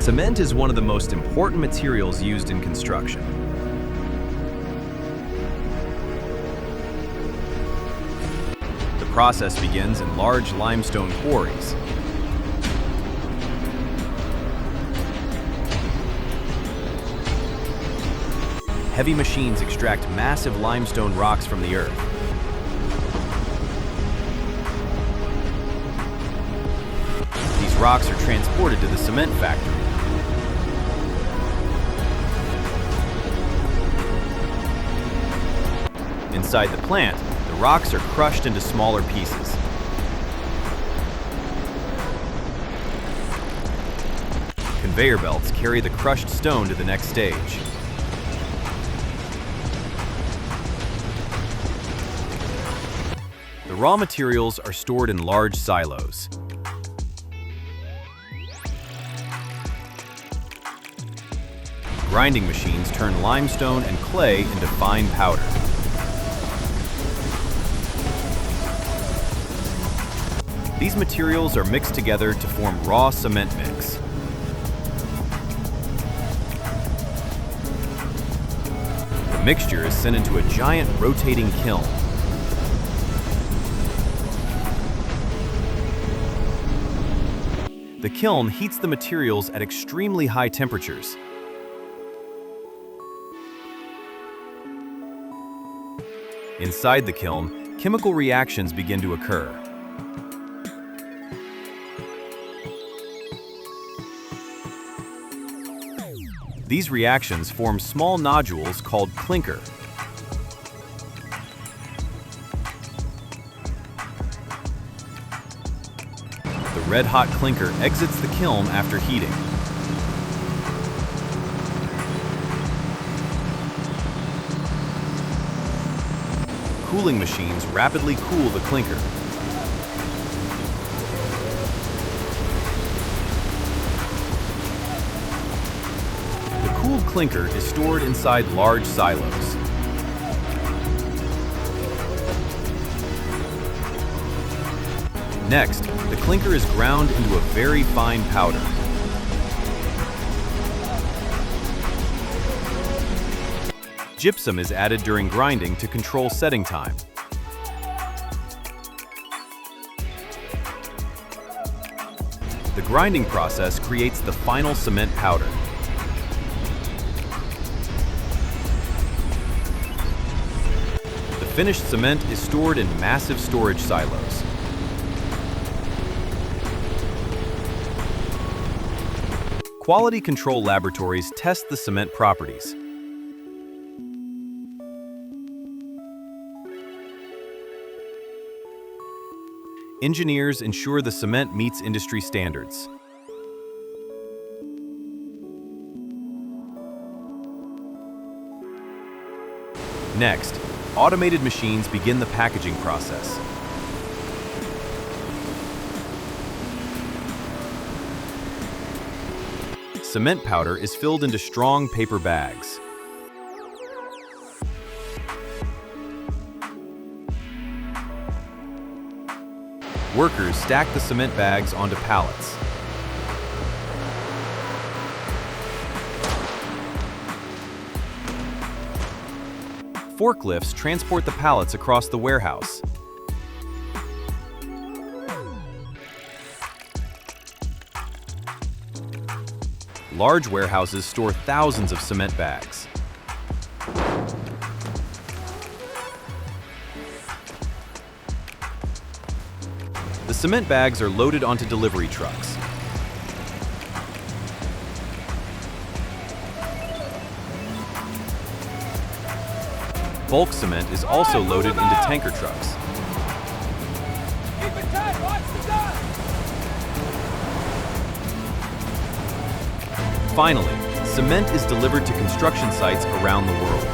Cement is one of the most important materials used in construction. The process begins in large limestone quarries. Heavy machines extract massive limestone rocks from the earth. These rocks are transported to the cement factory. Inside the plant, the rocks are crushed into smaller pieces. Conveyor belts carry the crushed stone to the next stage. The raw materials are stored in large silos. Grinding machines turn limestone and clay into fine powder. These materials are mixed together to form raw cement mix. The mixture is sent into a giant rotating kiln. The kiln heats the materials at extremely high temperatures. Inside the kiln, chemical reactions begin to occur. These reactions form small nodules called clinker. The red-hot clinker exits the kiln after heating. Cooling machines rapidly cool the clinker. The cooled clinker is stored inside large silos. Next, the clinker is ground into a very fine powder. Gypsum is added during grinding to control setting time. The grinding process creates the final cement powder. The finished cement is stored in massive storage silos. Quality control laboratories test the cement properties. Engineers ensure the cement meets industry standards. Next, automated machines begin the packaging process. Cement powder is filled into strong paper bags. Workers stack the cement bags onto pallets. Forklifts transport the pallets across the warehouse. Large warehouses store thousands of cement bags. The cement bags are loaded onto delivery trucks. Bulk cement is also loaded into tanker trucks. Keep it tight, watch the gun! Finally, cement is delivered to construction sites around the world.